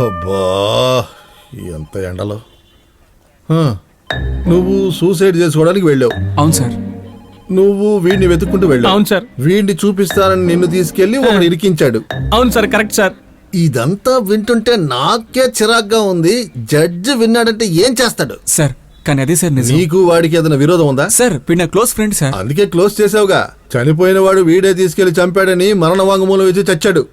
అబ్బా ఎంత ఎండలో నువ్వు సూసైడ్ చేసుకోవడానికి వెళ్ళావు. అవును సార్. నువ్వు వీడిని వెతుక్కుంటూ వెళ్ళావు. అవును సార్. వీడిని చూపిస్తానని నిన్ను తీసుకెళ్లి ఒకడు ఇరికించాడు. అవును సార్, కరెక్ట్ సార్. ఇదంతా వింటుంటే నాకే చిరాగ్గా ఉంది. జడ్జి విన్నాడంటే ఏం చేస్తాడు? సార్ కానీ అదే సార్ నిజం. నీకు వాడికి ఏదైనా విరోధం ఉందా? సార్ వీడు నా క్లోజ్ ఫ్రెండ్ సార్. అందుకే క్లోజ్ చేసావుగా. చనిపోయిన వాడు వీడే తీసుకెళ్లి చంపాడని మరణ వాంగ్మూలం ఇచ్చి చచ్చాడు.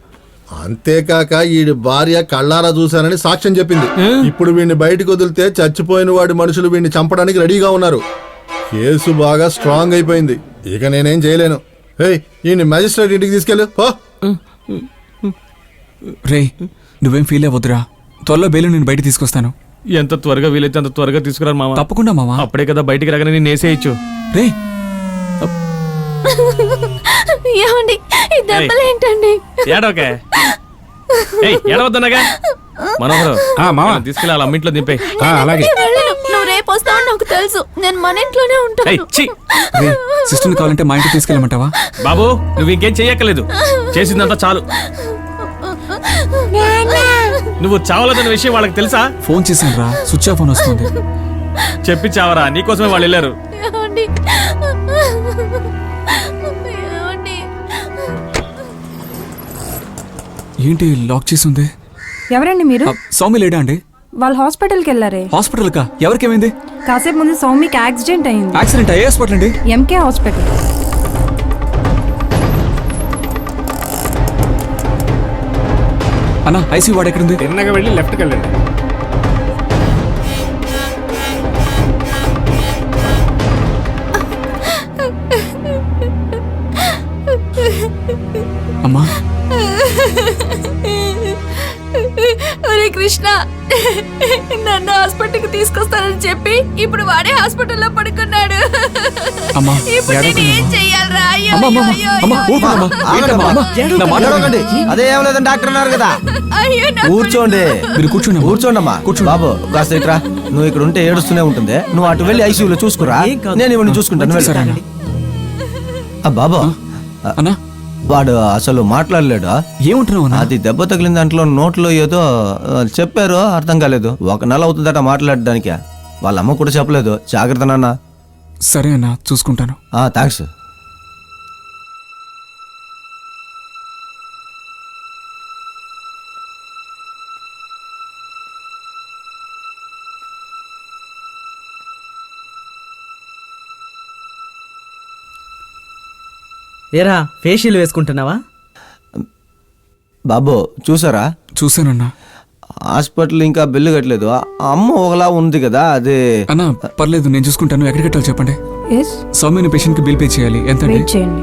అంతేకాక వీడి భార్య కళ్ళారా చూశానని సాక్ష్యం చెప్పింది. ఇప్పుడు వీడిని బయటకు వదిలితే చచ్చిపోయిన వాడి మనుషులు వీడిని చంపడానికి రెడీగా ఉన్నారు. కేసు బాగా స్ట్రాంగ్ అయిపోయింది. ఇక నేనేం చేయలేను. ఈయన్ని మ్యాజిస్ట్రేట్ ఇంటికి తీసుకెళ్ళు. రే నువ్వేం ఫీల్ అవ్వద్దురా, త్వరలో బెయిల్ నేను బయట తీసుకొస్తాను. ఎంత త్వరగా వీలైతే అంత త్వరగా తీసుకురారు మామ. తప్పకుండా మామ. అప్పుడే కదా బయటికి రాగానే నేను వేసేయచ్చు. రే ఏమండి ఈ దెబ్బలు ఏంటండి? ఏడోకే ఏడవద్దనగా మనోహరు తీసుకెళ్ళి వాళ్ళ అమ్మింట్లో దింపే. అలాగే. నువ్వు రేపు వస్తావని నాకు తెలుసు. నేను మన ఇంట్లోనే ఉంటాను. సిస్టర్ని కావాలంటే మా ఇంటికి తీసుకెళ్ళమంటావా? బాబు నువ్వు ఇంకేం చెయ్యక్కలేదు, చేసిందంతా చాలు. నువ్వు చావలేదన్న విషయం వాళ్ళకి తెలుసా? ఫోన్ చేశాను రా, స్విచ్ ఆఫ్ ఫోన్ వస్తుంది. చెప్పి చావరా, నీకోసమే వాళ్ళు వెళ్ళారు. ఏమండి? ఏంటి లాక్ చేసి ఉంది? ఎవరండి మీరు? సౌమ్య లేడా అండి? వాళ్ళు హాస్పిటల్కి వెళ్ళారే. హాస్పిటల్ కా? ఎవరికేమైంది? కాసేపు ముందు సౌమ్యకి యాక్సిడెంట్ అయింది. యాక్సిడెంట్? ఏ హాస్పిటల్ అండి? MK hospital. అన్నా ఐసీ వాడు ఎక్కడుంది? తిన్నగా వెళ్ళి లెఫ్ట్కి వెళ్ళండి. అమ్మా ఒరే కృష్ణ, నన్ను హాస్పిటల్కి తీసుకొస్తానని చెప్పి ఇప్పుడు వాడే హాస్పిటల్లో పడుకున్నాడు. అమ్మా ఇప్పుడు నేను ఏం చెయ్యాలరా? అయ్యో, అమ్మా అమ్మా అయ్యో, అమ్మా అయ్యో. ఊరుకోమ్మా. ఏంటమ్మా అమ్మా? నా మాట వినండి. అదే ఏం లేదని డాక్టర్ అన్నారు కదా. అయ్యో, నా కూర్చోండి. మీరు కూర్చోండి. కూర్చోండమ్మా. కూర్చోండి. బాబు కాస్త ఇట్రా. నువ్వు ఇక్కడ ఉంటే ఏడుస్తూనే ఉంటుంది. నువ్వు అటు వెళ్ళి ఐసీయూలో చూసుకురా, నేను ఇవన్నీ చూసుకుంటాను. సరే అన్న. బాబు అన్నా వాడు అసలు మాట్లాడలేడా? ఏముంటున్నావు అన్నా? అది దెబ్బ తగిలిన దాంట్లో నోట్లో ఏదో చెప్పారు, అర్థం కాలేదు. 1 నెల అవుతుందట మాట్లాడడానికి. వాళ్ళ అమ్మ కూడా చెప్పలేదు. జాగ్రత్త నాన్న. సరే అన్నా, చూసుకుంటాను. థ్యాంక్స్. ఏరా ఫేషియల్ వేసుకుంటున్నావా? బాబు చూసారా? చూసానన్నా. హాస్పిటల్ ఇంకా బిల్లు కట్టలేదు. అమ్మ ఒకలా ఉంది కదా, అదే. అన్నా పర్లేదు, నేను చూసుకుంటాను. ఎక్కడికి కట్టాలి చెప్పండి. ఎస్ సౌమ్యని పేషెంట్ కి బిల్ పే చేయాలి. ఎంత? వెయిట్ చేయండి.